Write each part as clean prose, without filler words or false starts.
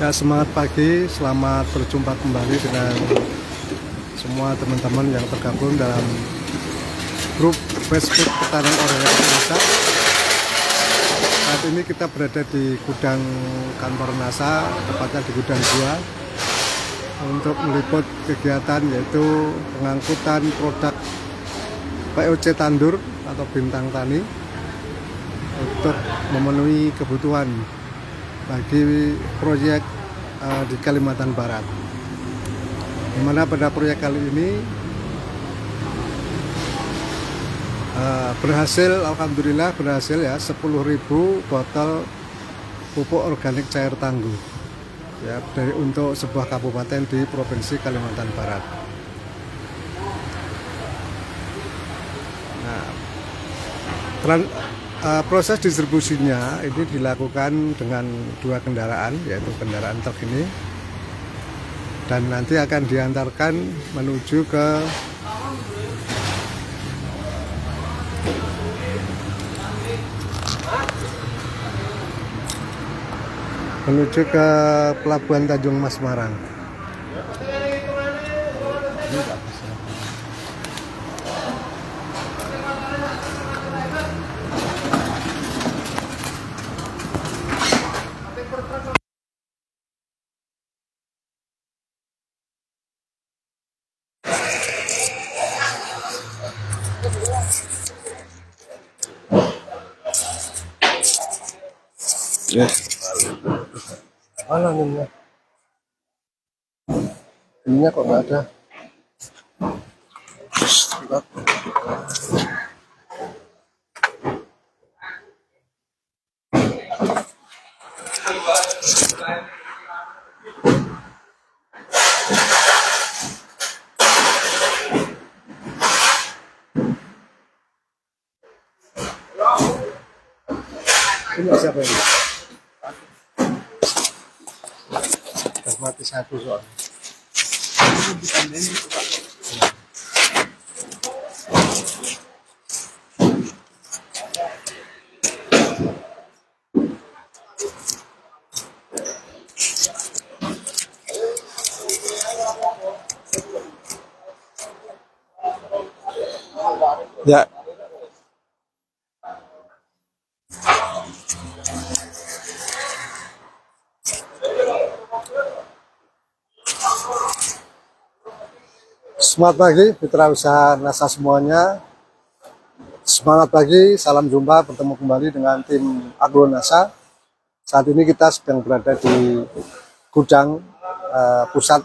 Ya, semangat pagi, selamat berjumpa kembali dengan semua teman-teman yang tergabung dalam grup Facebook Pertanian Organik Indonesia. Saat ini kita berada di gudang kantor NASA, tepatnya di gudang 2, untuk meliput kegiatan yaitu pengangkutan produk POC tandur atau bintang tani untuk memenuhi kebutuhan bagi proyek di Kalimantan Barat, dimana pada proyek kali ini berhasil, alhamdulillah berhasil ya, 10.000 botol pupuk organik cair tangguh ya, untuk sebuah kabupaten di Provinsi Kalimantan Barat. Nah, proses distribusinya ini dilakukan dengan 2 kendaraan, yaitu kendaraan truk ini, dan nanti akan diantarkan menuju ke Pelabuhan Tanjung Mas Semarang. Ya. Mana minyak? Minyak kok nggak ada? Ini siapa ini? Mati satu soalnya. Ya. Semangat pagi mitra usaha NASA semuanya. Semangat pagi, salam jumpa, bertemu kembali dengan tim Agro NASA. Saat ini kita sedang berada di gudang pusat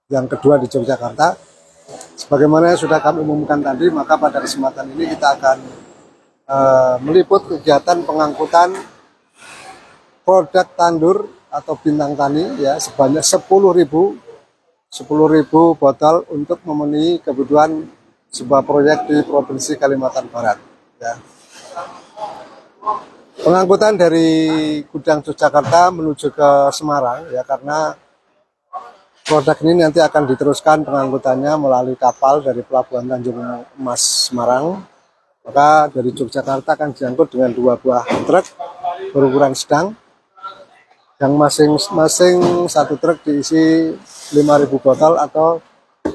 yang kedua di Yogyakarta. Sebagaimana yang sudah kami umumkan tadi, maka pada kesempatan ini kita akan meliput kegiatan pengangkutan produk tandur atau bintang tani ya, sebanyak 10.000 botol untuk memenuhi kebutuhan sebuah proyek di Provinsi Kalimantan Barat ya. Pengangkutan dari gudang Yogyakarta menuju ke Semarang ya, karena produk ini nanti akan diteruskan pengangkutannya melalui kapal dari Pelabuhan Tanjung Mas Semarang. Maka dari Yogyakarta akan diangkut dengan 2 buah truk berukuran sedang, yang masing-masing satu truk diisi 5.000 botol atau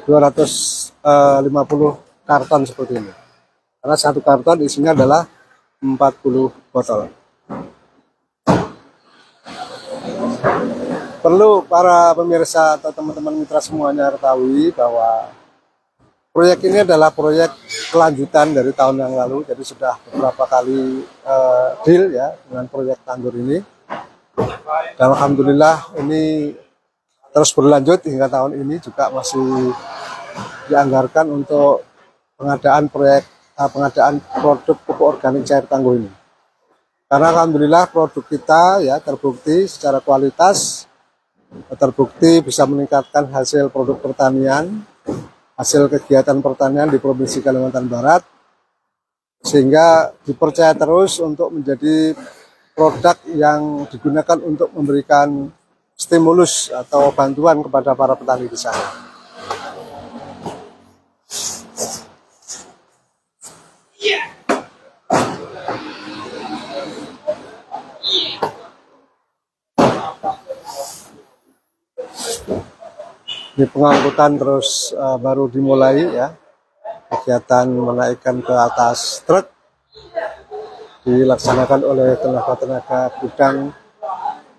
250 karton seperti ini. Karena satu karton isinya adalah 40 botol. Perlu para pemirsa atau teman-teman mitra semuanya ketahui bahwa proyek ini adalah proyek kelanjutan dari tahun yang lalu. Jadi sudah beberapa kali deal ya dengan proyek tandur ini. Dan alhamdulillah ini terus berlanjut hingga tahun ini juga masih dianggarkan untuk pengadaan produk pupuk organik cair tangguh ini. Karena alhamdulillah produk kita ya terbukti secara kualitas, terbukti bisa meningkatkan hasil produk pertanian, hasil kegiatan pertanian di Provinsi Kalimantan Barat, sehingga dipercaya terus untuk menjadi produk yang digunakan untuk memberikan stimulus atau bantuan kepada para petani di sana. Di pengangkutan terus baru dimulai ya, kegiatan menaikkan ke atas truk dilaksanakan oleh tenaga-tenaga gudang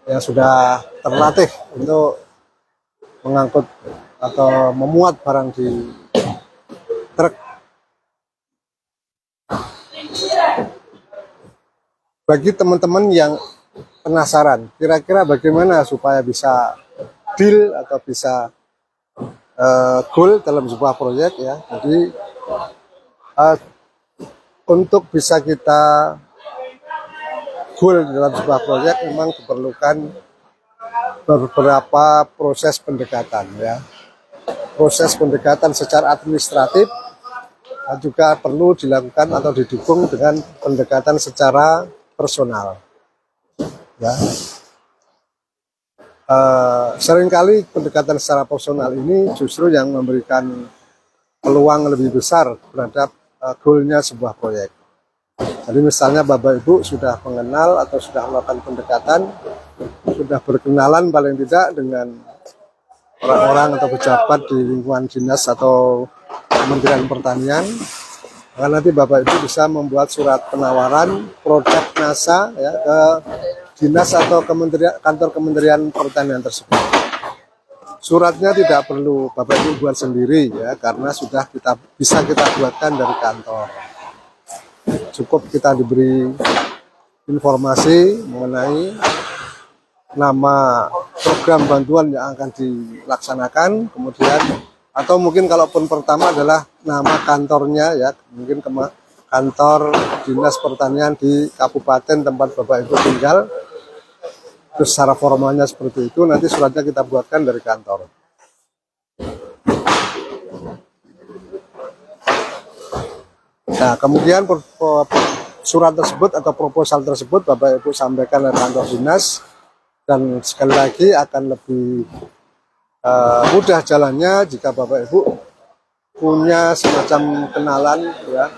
yang sudah terlatih untuk mengangkut atau memuat barang di truk. Bagi teman-teman yang penasaran kira-kira bagaimana supaya bisa deal atau bisa goal dalam sebuah proyek ya, jadi untuk bisa kita goal dalam sebuah proyek memang diperlukan beberapa proses pendekatan ya. Proses pendekatan secara administratif juga perlu dilakukan atau didukung dengan pendekatan secara personal ya. Seringkali pendekatan secara personal ini justru yang memberikan peluang lebih besar terhadap goalnya sebuah proyek. Jadi misalnya Bapak Ibu sudah mengenal atau sudah melakukan pendekatan, sudah berkenalan paling tidak dengan orang-orang atau pejabat di lingkungan dinas atau Kementerian Pertanian, maka nanti Bapak Ibu bisa membuat surat penawaran produk NASA ya, ke dinas atau kantor Kementerian Pertanian tersebut. Suratnya tidak perlu Bapak Ibu buat sendiri ya, karena sudah bisa kita buatkan dari kantor. Cukup kita diberi informasi mengenai nama program bantuan yang akan dilaksanakan, kemudian atau mungkin kalaupun pertama adalah nama kantornya ya, mungkin kantor Dinas Pertanian di kabupaten tempat Bapak Ibu tinggal. Terus secara formalnya seperti itu, nanti suratnya kita buatkan dari kantor. Nah, kemudian surat tersebut atau proposal tersebut Bapak Ibu sampaikan ke kantor dinas, dan sekali lagi akan lebih mudah jalannya jika Bapak Ibu punya semacam kenalan ya,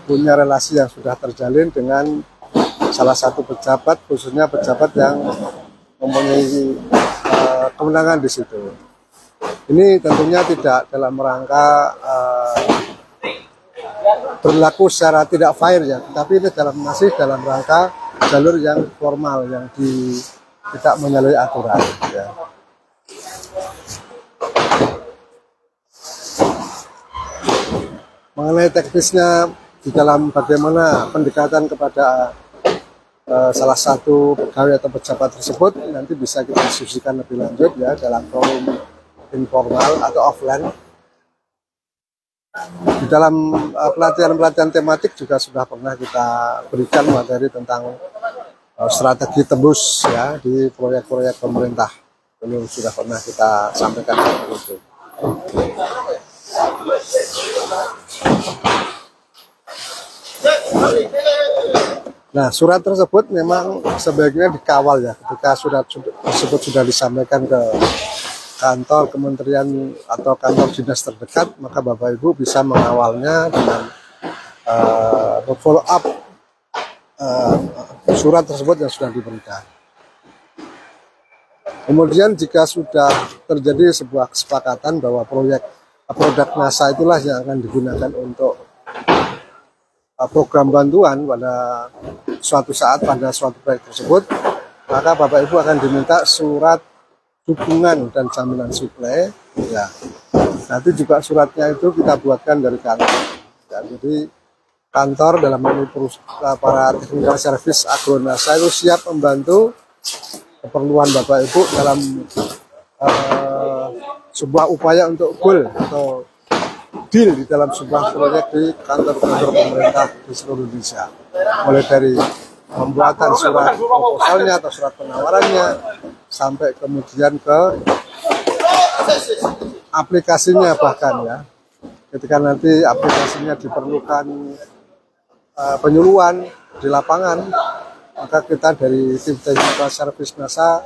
punya relasi yang sudah terjalin dengan salah satu pejabat, khususnya pejabat yang mempunyai kewenangan di situ. Ini tentunya tidak dalam rangka berlaku secara tidak fair ya, tapi ini masih dalam rangka jalur yang formal yang tidak menyalahi aturan ya. Mengenai teknisnya di dalam bagaimana pendekatan kepada salah satu pegawai atau pejabat tersebut nanti bisa kita diskusikan lebih lanjut ya dalam forum informal atau offline. Di dalam pelatihan-pelatihan tematik juga sudah pernah kita berikan materi tentang strategi tembus ya di proyek-proyek pemerintah. Ini sudah pernah kita sampaikan itu. Nah, surat tersebut memang sebaiknya dikawal ya, ketika surat tersebut sudah disampaikan ke kantor kementerian atau kantor dinas terdekat, maka Bapak Ibu bisa mengawalnya dengan follow up surat tersebut yang sudah diberikan. Kemudian jika sudah terjadi sebuah kesepakatan bahwa produk NASA itulah yang akan digunakan untuk program bantuan pada suatu saat pada suatu proyek tersebut, maka Bapak Ibu akan diminta surat dukungan dan jaminan suplai ya. Nanti juga suratnya itu kita buatkan dari kantor ya, jadi kantor dalam ini para technical service Agronasa itu siap membantu keperluan Bapak Ibu dalam sebuah upaya untuk goal atau deal di dalam sebuah proyek di kantor-kantor pemerintah di seluruh Indonesia, mulai dari pembuatan surat proposalnya atau surat penawarannya sampai kemudian ke aplikasinya, bahkan ya ketika nanti aplikasinya diperlukan penyuluhan di lapangan, maka kita dari tim technical service NASA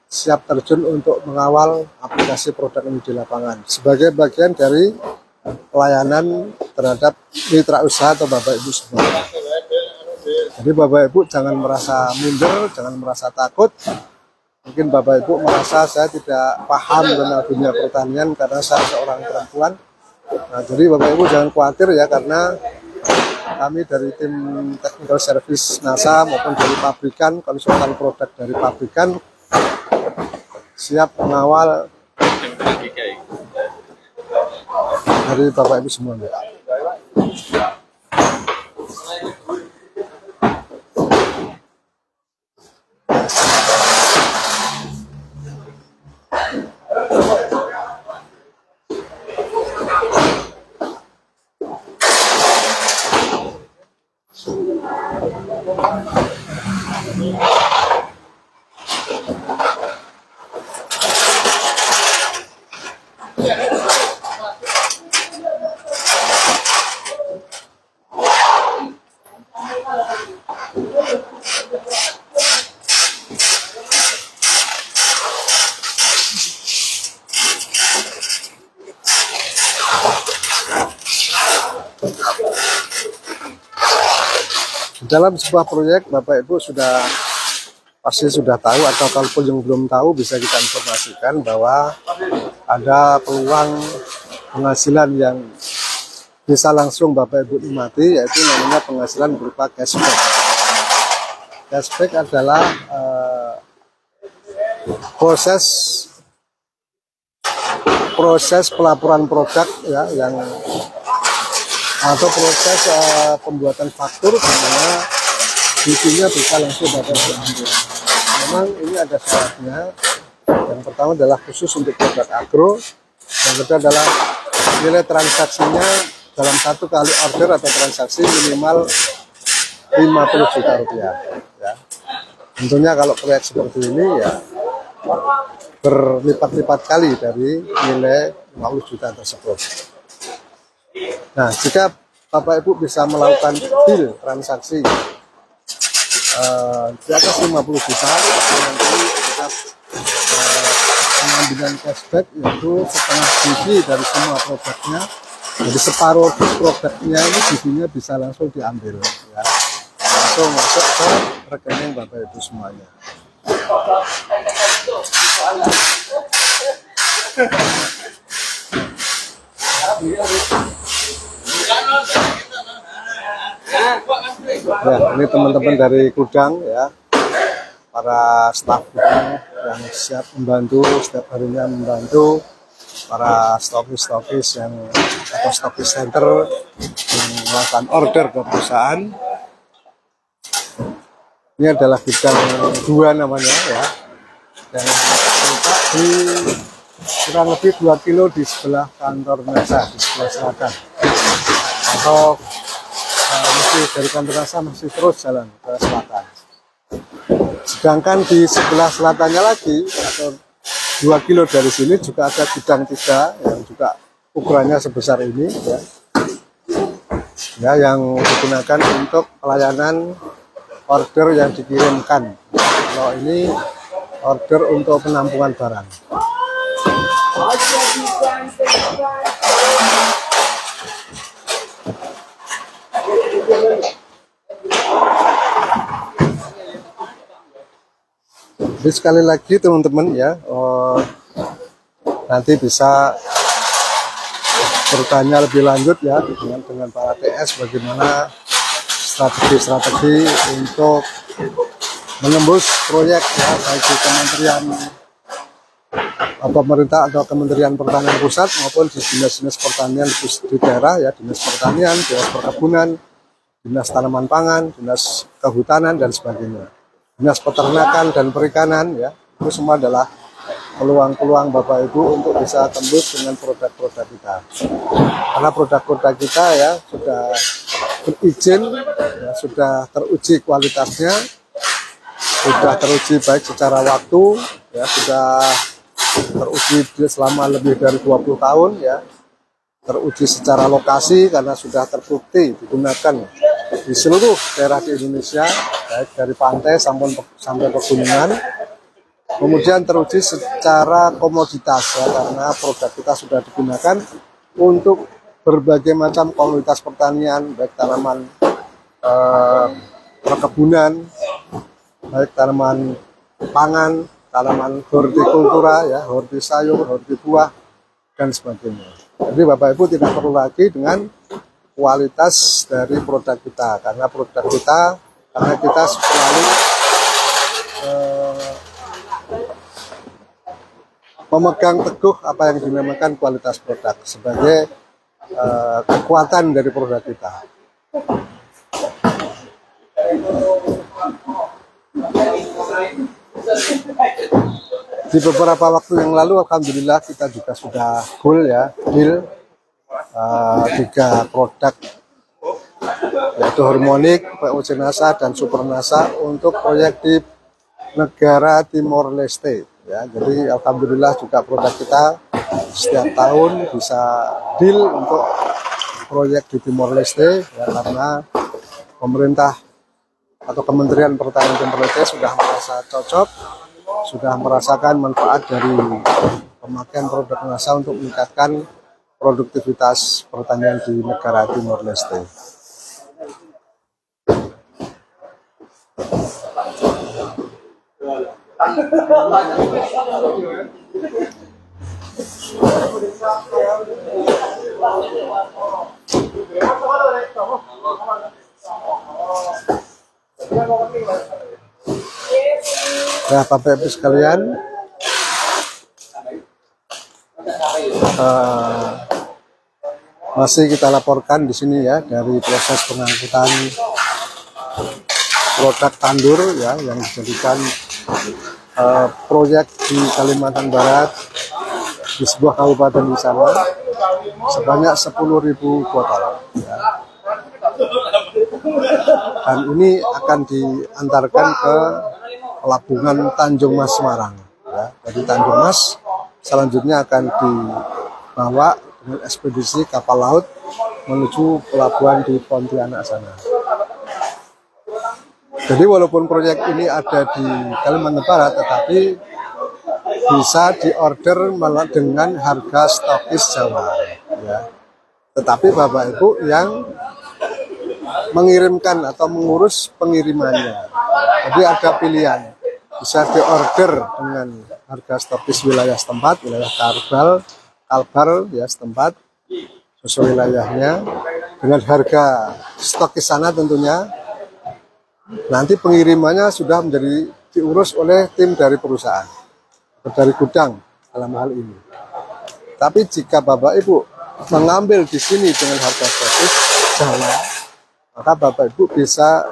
siap terjun untuk mengawal aplikasi produk ini di lapangan sebagai bagian dari pelayanan terhadap mitra usaha atau Bapak Ibu semua. Jadi Bapak Ibu jangan merasa minder, jangan merasa takut Mungkin Bapak Ibu merasa saya tidak paham tentang dunia pertanian karena saya seorang perempuan. Nah, jadi Bapak Ibu jangan khawatir ya, karena kami dari tim technical service NASA maupun dari pabrikan, konsultan produk dari pabrikan siap mengawal dari Bapak Ibu semuanya. Dalam sebuah proyek Bapak Ibu pasti sudah tahu, atau kalaupun yang belum tahu bisa kita informasikan bahwa ada peluang penghasilan yang bisa langsung Bapak Ibu nikmati, yaitu namanya penghasilan berupa cashback. Cashback adalah proses pelaporan produk ya, yang atau proses pembuatan faktur di mana isinya bisa langsung dapat diambil. Memang ini ada syaratnya. Yang pertama adalah khusus untuk produk agro. Yang kedua adalah nilai transaksinya dalam satu kali order atau transaksi minimal 50 juta rupiah. Ya. Tentunya kalau proyek seperti ini ya berlipat-lipat kali dari nilai 50 juta tersebut. Nah, jika Bapak Ibu bisa melakukan deal transaksi di atas 50 juta, nanti kita pengambilan cashback yaitu setengah gizi dari semua produknya. Jadi separuh produknya ini gizinya bisa langsung diambil, ya. Langsung masuk ke rekening Bapak Ibu semuanya. Ya, ini teman-teman dari gudang ya, para staf gudang yang siap membantu, setiap harinya membantu para stokis-stokis yang atau stokis center yang melakukan order ke perusahaan. Ini adalah gudang 2 namanya ya, yang terletak di kurang lebih 2 kilo di sebelah kantor NASA, di sebelah selatan. Atau masih dari kantor NASA masih terus jalan ke selatan. Sedangkan di sebelah selatannya lagi atau 2 kilo dari sini juga ada gudang 3 yang juga ukurannya sebesar ini ya. Ya, yang digunakan untuk pelayanan order yang dikirimkan. Kalau ini order untuk penampungan barang. Jadi sekali lagi teman-teman ya, nanti bisa bertanya lebih lanjut ya dengan para TS bagaimana strategi untuk menembus proyek ya, baik di kementerian pemerintah atau Kementerian Pertanian Pusat maupun di dinas-dinas pertanian di daerah ya, dinas pertanian, dinas perkebunan, dinas tanaman pangan, dinas kehutanan dan sebagainya, dinas peternakan dan perikanan ya. Itu semua adalah peluang-peluang Bapak Ibu untuk bisa tembus dengan produk-produk kita. Karena produk-produk kita ya sudah berizin, ya, sudah teruji kualitasnya, sudah teruji baik secara waktu, ya sudah teruji selama lebih dari 20 tahun ya, teruji secara lokasi karena sudah terbukti digunakan di seluruh daerah di Indonesia, baik dari pantai sampai pegunungan. Kemudian teruji secara komoditas ya, karena produk kita sudah digunakan untuk berbagai macam komoditas pertanian, baik tanaman perkebunan, baik tanaman pangan, tanaman hortikultura ya, horti sayur, horti buah dan sebagainya. Jadi Bapak Ibu tidak perlu lagi dengan kualitas dari produk kita, karena kita selalu memegang teguh apa yang dinamakan kualitas produk sebagai kekuatan dari produk kita. Di beberapa waktu yang lalu alhamdulillah kita juga sudah full ya, deal 3 produk, yaitu Harmonic, POC NASA dan Super NASA untuk proyek di negara Timor Leste ya. Jadi alhamdulillah juga produk kita setiap tahun bisa deal untuk proyek di Timor Leste ya, karena pemerintah atau Kementerian Pertanian Timor Leste sudah merasa cocok, sudah merasakan manfaat dari pemakaian produk NASA untuk meningkatkan produktivitas pertanian di negara Timor Leste. Ya, Bapak Ibu sekalian, masih kita laporkan di sini ya dari proses pengangkutan produk tandur ya yang dijadikan proyek di Kalimantan Barat di sebuah kabupaten di sana sebanyak 10.000 botol ya. Dan ini akan diantarkan ke Pelabuhan Tanjung Mas Semarang ya. Dari Tanjung Mas selanjutnya akan dibawa dengan ekspedisi kapal laut menuju pelabuhan di Pontianak sana. Jadi walaupun proyek ini ada di Kalimantan Barat, tetapi bisa diorder dengan harga stokis Jawa ya. Tetapi Bapak Ibu yang mengirimkan atau mengurus pengirimannya, jadi ada pilihan, bisa diorder dengan harga stokis wilayah setempat, wilayah Kalbar ya setempat sesuai wilayahnya, dengan harga stokis sana tentunya. Nanti pengirimannya sudah menjadi diurus oleh tim dari perusahaan atau dari gudang dalam hal ini. Tapi jika Bapak Ibu mengambil di sini dengan harga stokis Jawa, maka Bapak Ibu bisa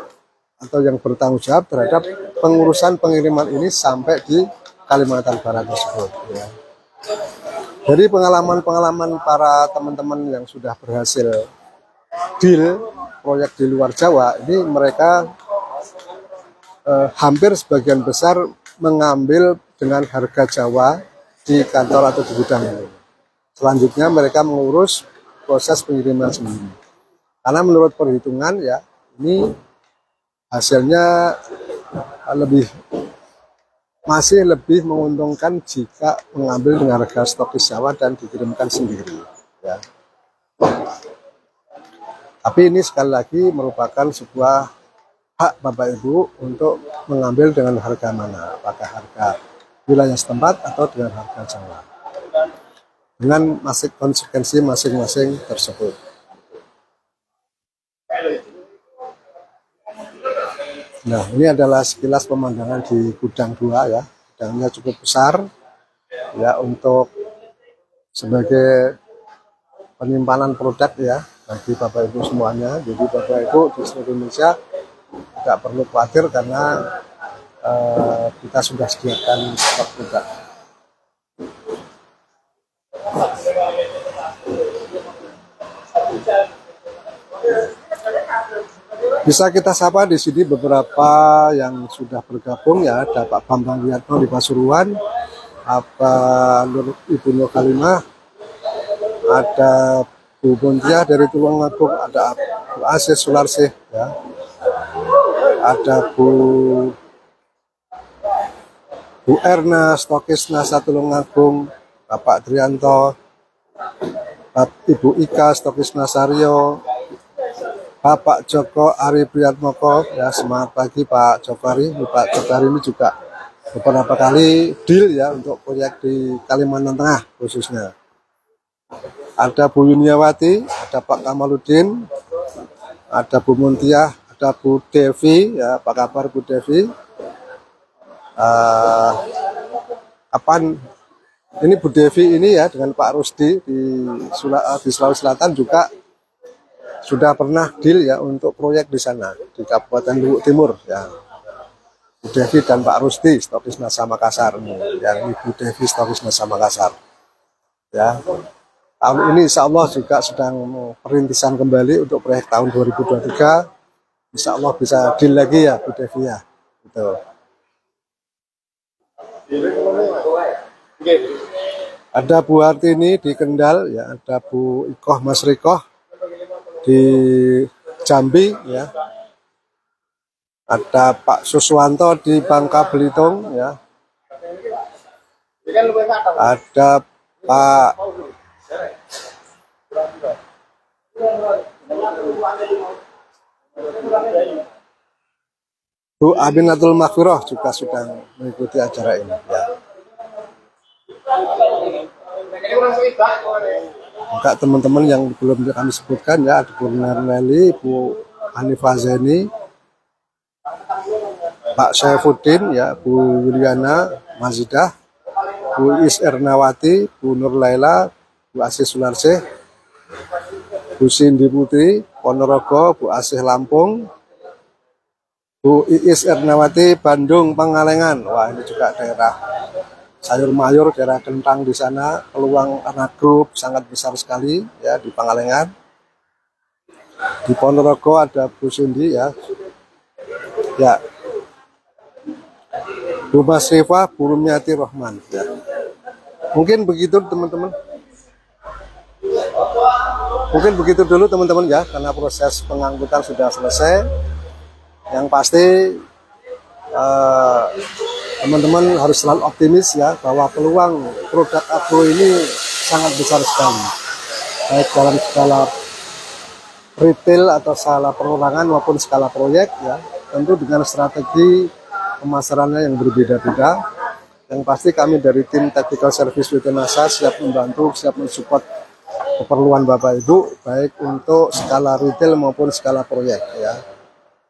atau yang bertanggung jawab terhadap pengurusan pengiriman ini sampai di Kalimantan Barat tersebut ya. Dari pengalaman-pengalaman para teman-teman yang sudah berhasil deal proyek di luar Jawa, ini mereka hampir sebagian besar mengambil dengan harga Jawa di kantor atau di gudang ini. Selanjutnya mereka mengurus proses pengiriman sendiri. Karena menurut perhitungan ya, ini hasilnya masih lebih menguntungkan jika mengambil dengan harga stokis Jawa dan dikirimkan sendiri ya. Tapi ini sekali lagi merupakan sebuah hak Bapak Ibu untuk mengambil dengan harga mana, apakah harga wilayah setempat atau dengan harga Jawa, dengan konsekuensi masing-masing tersebut. Nah, ini adalah sekilas pemandangan di gudang 2 ya. Gudangnya cukup besar ya untuk sebagai penyimpanan produk ya bagi Bapak Ibu semuanya. Jadi Bapak Ibu di seluruh Indonesia tidak perlu khawatir karena kita sudah sediakan stok produk. Bisa kita sapa di sini beberapa yang sudah bergabung ya. Ada Pak Bambang Wiyatno di Pasuruan, Ibu Nur Kalimah, ada Bu Muntiah dari Tulungagung, ada Bu Asis Sularsih ya, ada Bu Erna stokis NASA Tulungagung, Bapak Trianto, Ibu Ika stokis Nasario, Bapak Joko Ari Priyatmoko ya, semangat pagi Pak Joko Ari. Pak Joko Ari ini juga beberapa kali deal ya untuk proyek di Kalimantan Tengah khususnya. Ada Bu Yuniawati, ada Pak Kamaludin, ada Bu Muntiah, ada Bu Devi, ya apa kabar Bu Devi? Kapan ini Bu Devi ini ya dengan Pak Rusdi di Sulawesi Selatan juga sudah pernah deal ya untuk proyek di sana di Kabupaten Luwu Timur ya. Bu Devi dan Pak Rusdi Stokis Nasa Makassar, yang Ibu Devi Stokis Nasa Makassar ya. Tahun ini insya Allah juga sedang perintisan kembali untuk proyek tahun 2023. Insya Allah bisa deal lagi ya Bu Devi ya. Gitu. Ada Bu Hartini di Kendal ya, ada Bu Ikoh Mas Rikoh di Jambi ya. Ada Pak Suswanto di Bangka Belitung ya. Ada Pak Bu Aminatul Maghfirah juga sedang mengikuti acara ini ya. Enggak teman-teman yang belum kami sebutkan ya, ada Bu Nerneli, Bu Hanifah Zaini, Pak Saifuddin ya, Bu Yuliana Mazidah, Bu Is Ernawati, Bu Nur Laila, Bu Asih Sularsih, Bu Cindy Putri Ponorogo, Bu Asih Lampung, Bu Iis Ernawati Bandung Pangalengan. Wah, ini juga daerah sayur mayur, daerah kentang di sana, peluang anak grup sangat besar sekali ya di Pangalengan. Di Ponorogo ada Bu Cindy ya. Ya. Bu Mas Rifa, Bu Rumiati Rohman ya. Mungkin begitu teman-teman. Mungkin begitu dulu teman-teman ya, karena proses pengangkutan sudah selesai. Yang pasti teman-teman harus selalu optimis ya, bahwa peluang produk agro ini sangat besar sekali, baik dalam skala retail atau skala perorangan maupun skala proyek ya, tentu dengan strategi pemasarannya yang berbeda-beda. Yang pasti kami dari tim Technical Service PT NASA siap membantu, siap mensupport keperluan Bapak Ibu, baik untuk skala retail maupun skala proyek ya.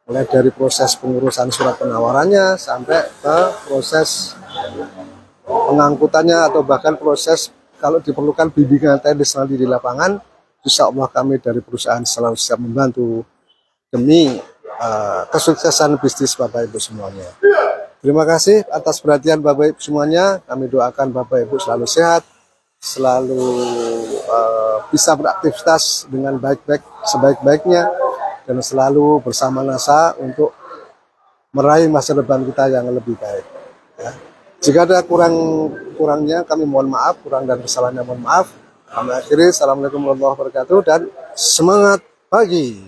Mulai dari proses pengurusan surat penawarannya sampai ke proses pengangkutannya atau bahkan proses kalau diperlukan bimbingan teknis nanti di lapangan, insya Allah kami dari perusahaan selalu siap membantu demi kesuksesan bisnis Bapak Ibu semuanya. Terima kasih atas perhatian Bapak Ibu semuanya. Kami doakan Bapak Ibu selalu sehat, selalu bisa beraktivitas dengan baik-baik sebaik-baiknya, dan selalu bersama NASA untuk meraih masa depan kita yang lebih baik ya. Jika ada kurangnya kami mohon maaf, kurang dan kesalahannya mohon maaf. Kami akhiri, assalamualaikum warahmatullahi wabarakatuh dan semangat pagi.